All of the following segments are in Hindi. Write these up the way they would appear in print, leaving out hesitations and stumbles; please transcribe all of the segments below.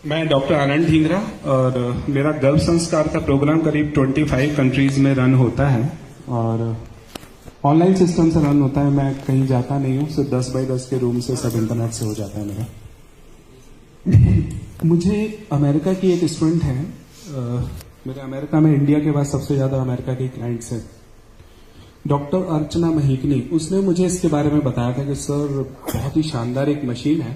मैं डॉक्टर आनंद ढींगरा और मेरा गर्भ संस्कार का प्रोग्राम करीब 25 कंट्रीज में रन होता है और ऑनलाइन सिस्टम से रन होता है। मैं कहीं जाता नहीं हूँ, सिर्फ 10 बाई 10 के रूम से सब इंटरनेट से हो जाता है मेरा। मुझे अमेरिका की एक स्टूडेंट है, मेरे अमेरिका में इंडिया के बाद सबसे ज्यादा अमेरिका के क्लाइंट्स है, डॉक्टर अर्चना महिकनी। उसने मुझे इसके बारे में बताया था कि सर बहुत ही शानदार एक मशीन है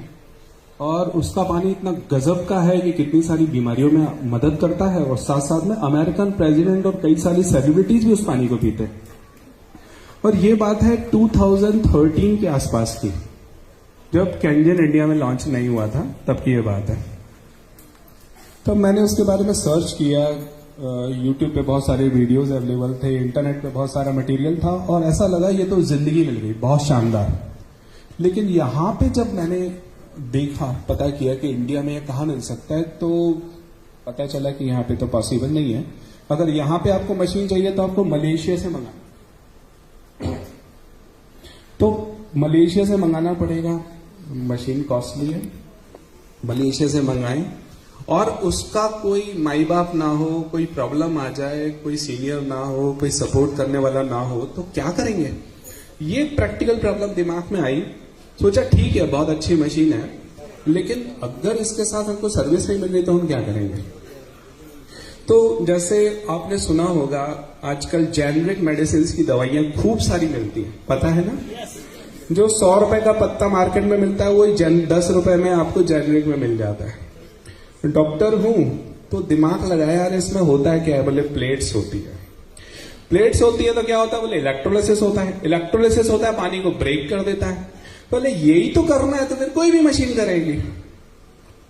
और उसका पानी इतना गजब का है कि कितनी सारी बीमारियों में मदद करता है और साथ साथ में अमेरिकन प्रेसिडेंट और कई सारी सेलिब्रिटीज भी उस पानी को पीते हैं। और ये बात है 2013 के आसपास की, जब कैंजन इंडिया में लॉन्च नहीं हुआ था, तब की ये बात है। तब मैंने उसके बारे में सर्च किया, यूट्यूब पे बहुत सारे वीडियोस अवेलेबल थे, इंटरनेट पे बहुत सारा मटेरियल था और ऐसा लगा ये तो जिंदगी मिल गई, बहुत शानदार। लेकिन यहाँ पे जब मैंने देखा, पता किया कि इंडिया में ये कहाँ मिल सकता है, तो पता चला कि यहाँ पे तो पॉसिबल नहीं है। अगर यहाँ पे आपको मशीन चाहिए तो आपको मलेशिया से मंगाना, तो मलेशिया से मंगाना पड़ेगा। मशीन कॉस्टली है, मलेशिया से मंगाएं और उसका कोई माई बाप ना हो, कोई प्रॉब्लम आ जाए, कोई सीनियर ना हो, कोई सपोर्ट करने वाला ना हो, तो क्या करेंगे? ये प्रैक्टिकल प्रॉब्लम दिमाग में आई। सोचा ठीक है, बहुत अच्छी मशीन है, लेकिन अगर इसके साथ हमको सर्विस नहीं मिल रही तो हम क्या करेंगे? तो जैसे आपने सुना होगा, आजकल जेनरिक मेडिसिन की दवाइयां खूब सारी मिलती हैं, पता है ना? जो 100 रुपए का पत्ता मार्केट में मिलता है, वही 10 रुपए में आपको जेनरिक में मिल जाता है। डॉक्टर हूं तो दिमाग लगाया, यार इसमें होता है क्या है? बोले प्लेट्स होती है। प्लेट्स होती है तो क्या होता है? बोले इलेक्ट्रोलिसिस होता है। इलेक्ट्रोलिसिस होता है, पानी को ब्रेक कर देता है। बोले यही तो करना है तो फिर कोई भी मशीन करेगी।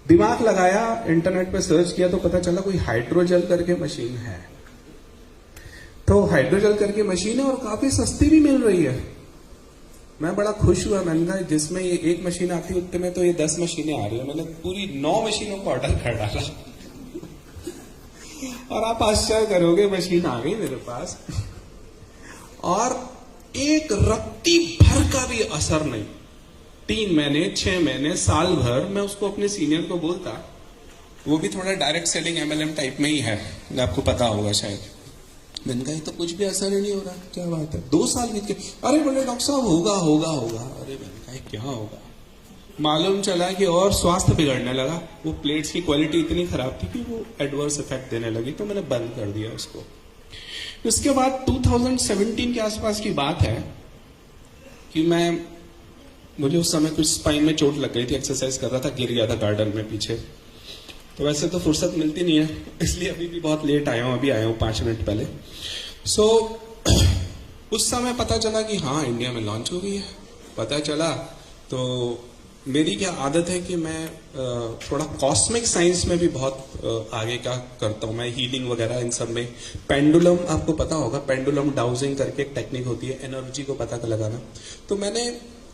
दिमाग लगाया, इंटरनेट पे सर्च किया तो पता चला कोई हाइड्रोजेल करके मशीन है। तो हाइड्रोजेल करके मशीन है और काफी सस्ती भी मिल रही है। मैं बड़ा खुश हुआ, मैंने कहा जिसमें ये एक मशीन आती है उतने में तो ये 10 मशीनें आ रही है। मैंने पूरी 9 मशीनों को ऑर्डर कर डाला और आप आश्चर्य करोगे, मशीन आ गई मेरे पास और एक रत्ती भर का भी असर नहीं। 3 महीने, 6 महीने, साल भर मैं उसको अपने सीनियर को बोलता, वो भी थोड़ा डायरेक्ट सेलिंग MLM टाइप में ही है, आपको पता होगा शायद। मैंने कहा तो कुछ भी असर ही नहीं हो रहा, क्या बात है? 2 साल बीत गए। अरे बोले डॉक्टर साहब होगा होगा होगा। अरे मैंने कहा क्या होगा? मालूम चला कि और स्वास्थ्य बिगड़ने लगा। वो प्लेट्स की क्वालिटी इतनी खराब थी कि वो एडवर्स इफेक्ट देने लगी, तो मैंने बंद कर दिया उसको। उसके बाद 2017 के आसपास की बात है कि मुझे उस समय कुछ स्पाइन में चोट लग गई थी, एक्सरसाइज कर रहा था, गिर गया था गार्डन में पीछे। तो वैसे तो फुर्सत मिलती नहीं है, इसलिए अभी भी बहुत लेट आया हूं, अभी आया हूं 5 मिनट पहले। उस समय पता चला कि हाँ इंडिया में लॉन्च हो गई है। पता चला तो मेरी क्या आदत है कि मैं थोड़ा कॉस्मिक साइंस में भी बहुत आगे का करता हूं। मैं हीलिंग वगैरह इन सब में, पेंडुलम आपको पता होगा, पेंडुलम डाउजिंग करके एक टेक्निक होती है एनर्जी को पता लगाना। तो मैंने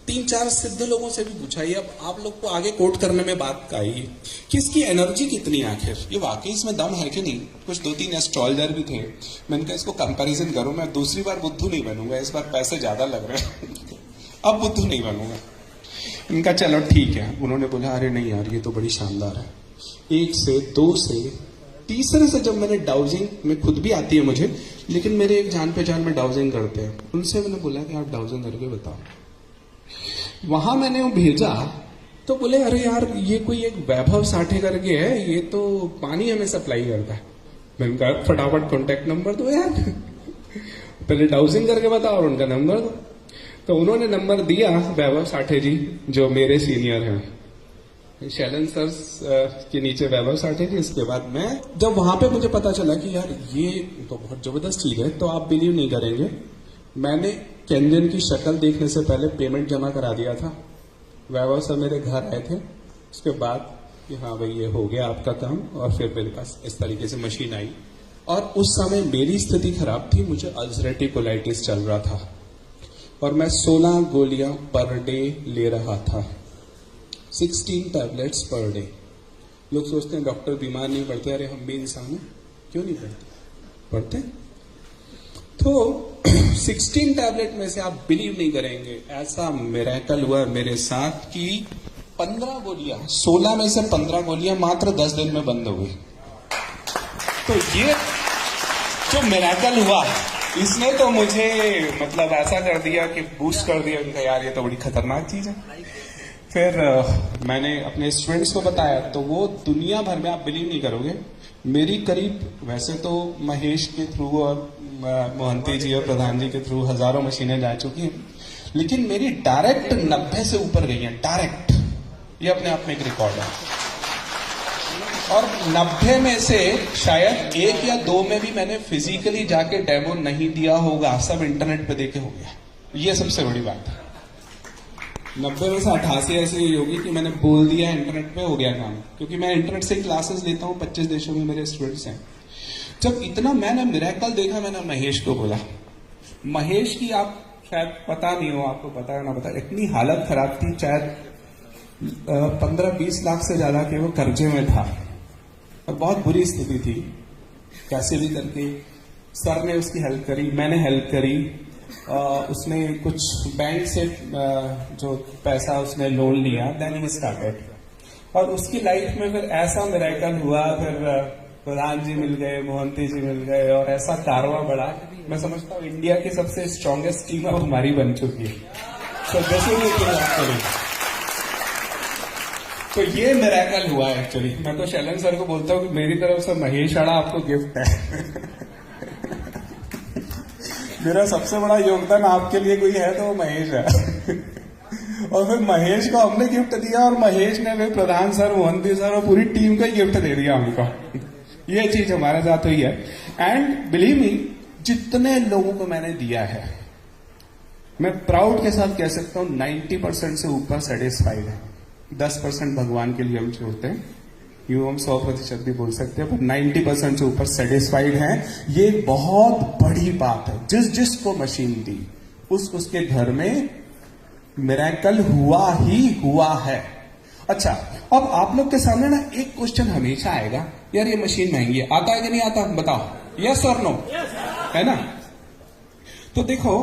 3-4 सिद्ध लोगों से भी पूछा, ये अब आप लोग को आगे कोट करने में बात आई कि इसकी एनर्जी कितनी आखिर, ये वाकई इसमें दम है कि नहीं। कुछ 2-3 एस्ट्रोलॉजर भी थे, मैंने कहा इसको कंपैरिजन करो, मैं दूसरी बार बुद्धू नहीं बनूंगा, इस बार पैसे ज्यादा लग रहे हैं अब बुद्धू नहीं बनूंगा। इनका चलो ठीक है। उन्होंने बोला अरे नहीं यार ये तो बड़ी शानदार है। 1 से 2 से तीसरे से जब मैंने डाउजिंग में, खुद भी आती है मुझे, लेकिन मेरे एक जान पहचान में डाउजिंग करते हैं, उनसे मैंने बोला कि आप डाउजिंग करके बताओ। वहां मैंने वो भेजा तो बोले अरे यार ये कोई एक वैभव साठे करके है, ये तो पानी हमें सप्लाई करता है। मैंने कहा फटाफट कॉन्टेक्ट नंबर दो यार पहले डाउजिंग करके बताओ और उनका नंबर दो। तो उन्होंने नंबर दिया, वैभव साठे जी जो मेरे सीनियर हैं, शैलन सर के नीचे वैभव साठे जी। इसके बाद मैं जब वहां पे मुझे पता चला कि यार ये तो बहुत जबरदस्त चीज है, तो आप बिलीव नहीं करेंगे, मैंने कैंजन की शक्ल देखने से पहले पेमेंट जमा करा दिया था। वैभव सर मेरे घर आए थे, उसके बाद कि हाँ भाई ये हो गया आपका काम, और फिर मेरे पास इस तरीके से मशीन आई। और उस समय मेरी स्थिति खराब थी, मुझे अल्सरेटिव कोलाइटिस चल रहा था और मैं 16 गोलियां पर डे ले रहा था, 16 टैबलेट्स पर डे। लोग सोचते हैं डॉक्टर बीमार नहीं पड़ते, अरे हम भी इंसान हैं, क्यों नहीं पड़ते? तो 16 टैबलेट में से आप बिलीव नहीं करेंगे, ऐसा मिरेकल हुआ मेरे साथ कि 15 गोलियां, 16 में से 15 गोलियां मात्र 10 दिन में बंद हो गई। तो ये जो मिरेकल हुआ, इसने तो मुझे मतलब ऐसा कर दिया कि बूस्ट कर दिया कि यार ये तो बड़ी खतरनाक चीज है। फिर मैंने अपने स्टूडेंट्स को बताया, तो वो दुनिया भर में, आप बिलीव नहीं करोगे, मेरी करीब, वैसे तो महेश के थ्रू और मोहंती जी और प्रधान जी के थ्रू हजारों मशीनें जा चुकी हैं, लेकिन मेरी डायरेक्ट 90 से ऊपर गई हैं, डायरेक्ट। ये अपने आप में एक रिकॉर्ड है। और 90 में से शायद 1 या 2 में भी मैंने फिजिकली जाके डेमो नहीं दिया होगा, सब इंटरनेट पे देखे हो गया। ये सबसे बड़ी बात है। 90 में से 88 ऐसी हुई होगी कि मैंने बोल दिया इंटरनेट पे, हो गया काम। क्योंकि मैं इंटरनेट से क्लासेस लेता हूँ, 25 देशों में मेरे स्टूडेंट्स हैं। जब इतना मैंने मिरेकल देखा, मैंने महेश को बोला, महेश की आप शायद पता नहीं हो, आपको पता है ना पता, इतनी हालत खराब थी, शायद 15-20 लाख से ज्यादा के वो कर्जे में था और बहुत बुरी स्थिति थी। कैसे भी करके सर ने उसकी हेल्प करी, मैंने हेल्प करी। उसने कुछ बैंक से जो पैसा उसने लोन लिया, देन ही स्टार्टेड। और उसकी लाइफ में फिर ऐसा मिरेकल हुआ, फिर प्रधान जी मिल गए, मोहंती जी मिल गए, और ऐसा कारवां बढ़ा। मैं समझता हूँ इंडिया की सबसे स्ट्रॉन्गेस्ट टीम अब हमारी बन चुकी है। तो तो ये मिरेकल हुआ है एक्चुअली। मैं तो शैलन सर को बोलता हूँ कि मेरी तरफ से महेश आड़ा आपको गिफ्ट है। मेरा सबसे बड़ा योगदान आपके लिए कोई है तो वो महेश है। और फिर महेश को हमने गिफ्ट दिया, और महेश ने भी प्रधान सर, मोहंती सर और पूरी टीम को गिफ्ट दे दिया हमको। ये चीज हमारे साथ हुई है। एंड बिलीव मी, जितने लोगों को मैंने दिया है, मैं प्राउड के साथ कह सकता हूं 90% से ऊपर सेटिस्फाइड है। 10% भगवान के लिए हम छोड़ते हैं, यूं हम 100% भी बोल सकते हैं, पर 90% से ऊपर सेटिस्फाइड हैं। ये बहुत बड़ी बात है। जिस जिसको मशीन दी, उसके घर में मिरेकल हुआ ही हुआ है। अच्छा, अब आप लोग के सामने ना एक क्वेश्चन हमेशा आएगा, यार ये मशीन महंगी है, आता है कि नहीं आता, बताओ, यस और नो, है ना? तो देखो,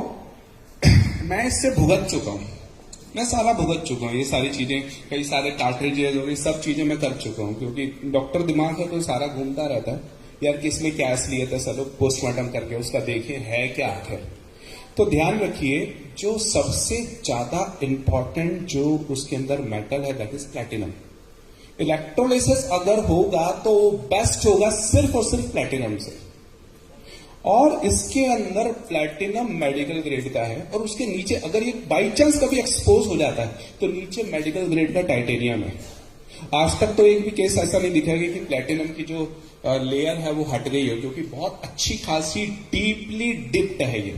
मैं इससे भुगत चुका हूं, मैं सारा भुगत चुका हूँ। ये सारी चीजें, कई सारे कार्ट्रिजेज हो गई, सब चीजें मैं कर चुका हूँ। क्योंकि डॉक्टर दिमाग है तो सारा घूमता रहता है, यार किसने क्या लिए थे, सब लोग पोस्टमार्टम करके उसका देखें है क्या आखिर। तो ध्यान रखिए, जो सबसे ज्यादा इंपॉर्टेंट जो उसके अंदर मेटल है, दैट इज प्लैटिनम। इलेक्ट्रोलिसिस अगर होगा तो बेस्ट होगा सिर्फ और सिर्फ प्लैटिनम से। और इसके अंदर प्लैटिनम मेडिकल ग्रेड का है, और उसके नीचे अगर ये बाई चांस कभी एक्सपोज हो जाता है तो नीचे मेडिकल ग्रेड का टाइटेनियम है। आज तक तो एक भी केस ऐसा नहीं दिखा कि प्लैटिनम की जो लेयर है वो हट गई है, क्योंकि बहुत अच्छी खासी डीपली डिप्ड है ये।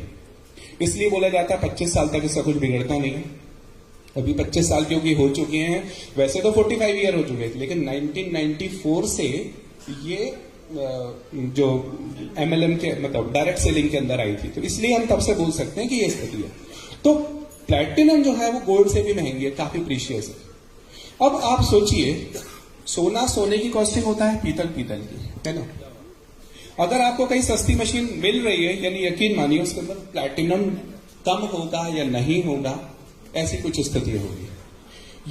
इसलिए बोला जाता है 25 साल तक इसका कुछ बिगड़ता नहीं है। अभी 25 साल क्योंकि हो चुके हैं, वैसे तो 45 ईयर हो चुके थे, लेकिन 1994 से ये जो MLM के मतलब डायरेक्ट सेलिंग के अंदर आई थी, तो इसलिए हम तब से बोल सकते हैं कि ये स्थिति है। तो प्लैटिनम जो है वो गोल्ड से भी महंगी है, काफी प्रीशियस है। अब आप सोचिए, सोना सोने की कॉस्टिंग होता है, पीतल पीतल की, है ना? अगर आपको कहीं सस्ती मशीन मिल रही है, यानी यकीन मानिए उसके अंदर प्लैटिनम कम होगा या नहीं होगा, ऐसी कुछ स्थिति होगी।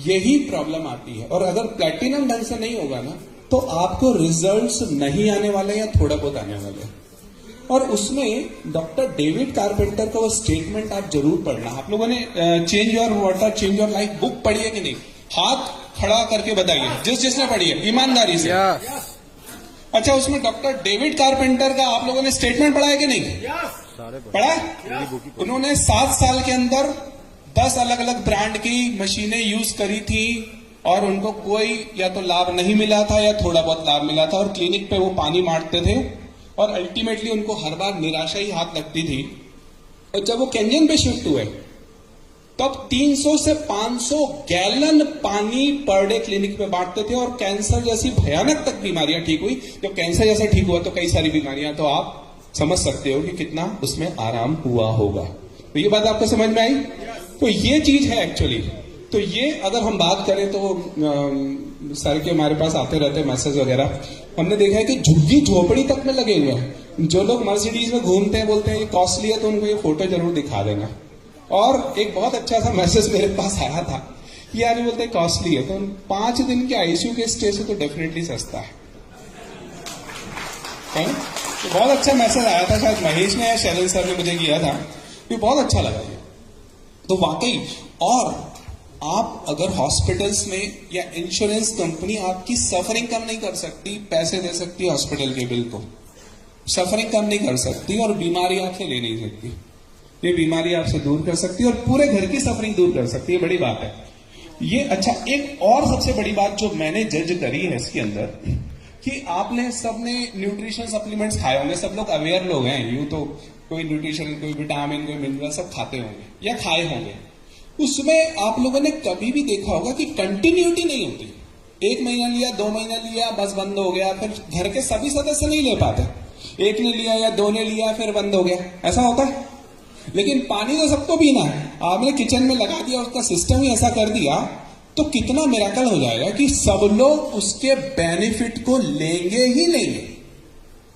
यही प्रॉब्लम आती है। और अगर प्लैटिनम ढंग से नहीं होगा ना, तो आपको रिजल्ट्स नहीं आने वाले या थोड़ा बहुत आने वाले। और उसमें डॉक्टर डेविड कारपेंटर का वो स्टेटमेंट आप जरूर पढ़ना। आप लोगों ने change your water change your life book पढ़ी है कि नहीं? हाथ खड़ा करके बताइए, जिसने पढ़ी है ईमानदारी से। अच्छा, उसमें डॉक्टर डेविड कारपेंटर का आप लोगों ने स्टेटमेंट पढ़ा है कि नहीं? पढ़ा? उन्होंने 7 साल के अंदर 10 अलग अलग ब्रांड की मशीनें यूज करी थी, और उनको कोई या तो लाभ नहीं मिला था या थोड़ा बहुत लाभ मिला था, और क्लिनिक पे वो पानी मारते थे, और अल्टीमेटली उनको हर बार निराशा ही हाथ लगती थी। और जब वो केंजन पे शिफ्ट हुए, तब 300 से 500 गैलन पानी पर डे क्लिनिक में बांटते थे, और कैंसर जैसी भयानक तक बीमारियां ठीक हुई। जब कैंसर जैसा ठीक हुआ तो कई सारी बीमारियां, तो आप समझ सकते हो कि कितना उसमें आराम हुआ होगा। तो ये बात आपको समझ में आई? तो ये चीज है एक्चुअली। तो ये अगर हम बात करें तो सर के हमारे पास आते रहते मैसेज वगैरह, हमने देखा है कि झुग्गी झोपड़ी तक में लगे हुए हैं। जो लोग मर्सिडीज में घूमते हैं, बोलते हैं ये कॉस्टली है, तो उनको ये फोटो जरूर दिखा देना। और एक बहुत अच्छा सा मैसेज मेरे पास आया था कि यार ये बोलते हैं कॉस्टली है, तो 5 दिन के आईसीयू के स्टे से तो डेफिनेटली सस्ता है। तो बहुत अच्छा मैसेज आया था, शायद महेश ने या शैलन सर ने मुझे किया था, ये बहुत अच्छा लगा ये। तो वाकई, और आप अगर हॉस्पिटल्स में या इंश्योरेंस कंपनी आपकी सफरिंग कम नहीं कर सकती, पैसे दे सकती है हॉस्पिटल के बिल को, सफरिंग कम नहीं कर सकती और बीमारी आपसे ले नहीं सकती। ये बीमारी आपसे दूर कर सकती है और पूरे घर की सफरिंग दूर कर सकती है, बड़ी बात है ये। अच्छा, एक और सबसे बड़ी बात जो मैंने जज करी है इसके अंदर, कि आपने सबने न्यूट्रिशन सप्लीमेंट्स खाए होंगे, सब लोग अवेयर लोग हैं, यूं तो कोई न्यूट्रिशन, कोई विटामिन, कोई मिनरल सब खाते होंगे या खाए होंगे। उसमें आप लोगों ने कभी भी देखा होगा कि कंटिन्यूटी नहीं होती। 1 महीना लिया, 2 महीना लिया, बस बंद हो गया, फिर घर के सभी सदस्य नहीं ले पाते। एक ने लिया या 2 ने लिया, फिर बंद हो गया, ऐसा होता है। लेकिन पानी तो सबको पीना है, आपने किचन में लगा दिया, उसका सिस्टम ही ऐसा कर दिया, तो कितना मिरेकल हो जाएगा कि सब लोग उसके बेनिफिट को लेंगे ही लेंगे,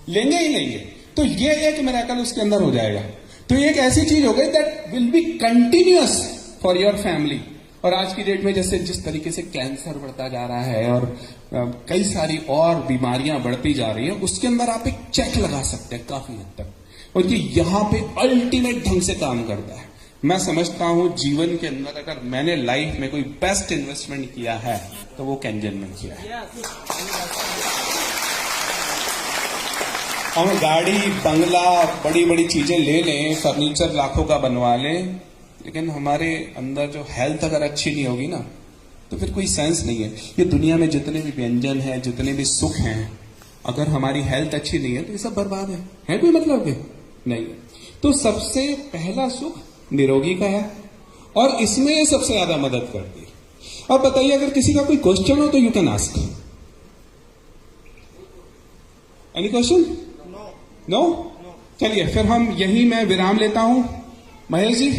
लेंगे ही लेंगे। तो ये एक मिरेकल उसके अंदर हो जाएगा। तो ये एक ऐसी चीज हो गई that will be continuous for your family. और आज की डेट में जैसे जिस तरीके से कैंसर बढ़ता जा रहा है और कई सारी और बीमारियां बढ़ती जा रही है, उसके अंदर आप एक चेक लगा सकते हैं काफी हद तक, और ये यहां पे अल्टीमेट ढंग से काम करता है। मैं समझता हूं जीवन के अंदर अगर मैंने लाइफ में कोई बेस्ट इन्वेस्टमेंट किया है तो वो कैंजन में किया है। हम गाड़ी, बंगला, बड़ी बड़ी चीजें ले लें, फर्नीचर लाखों का बनवा लें, लेकिन हमारे अंदर जो हेल्थ अगर अच्छी नहीं होगी ना, तो फिर कोई सेंस नहीं है। ये दुनिया में जितने भी व्यंजन हैं, जितने भी सुख हैं, अगर हमारी हेल्थ अच्छी नहीं है तो ये सब बर्बाद है कोई मतलब है नहीं। तो सबसे पहला सुख निरोगी का है और इसमें ये सबसे ज्यादा मदद करती है। अब बताइए, अगर किसी का कोई क्वेश्चन हो तो you can ask. Any question? No? चलिए फिर हम यही मैं विराम लेता हूं। महेश जी।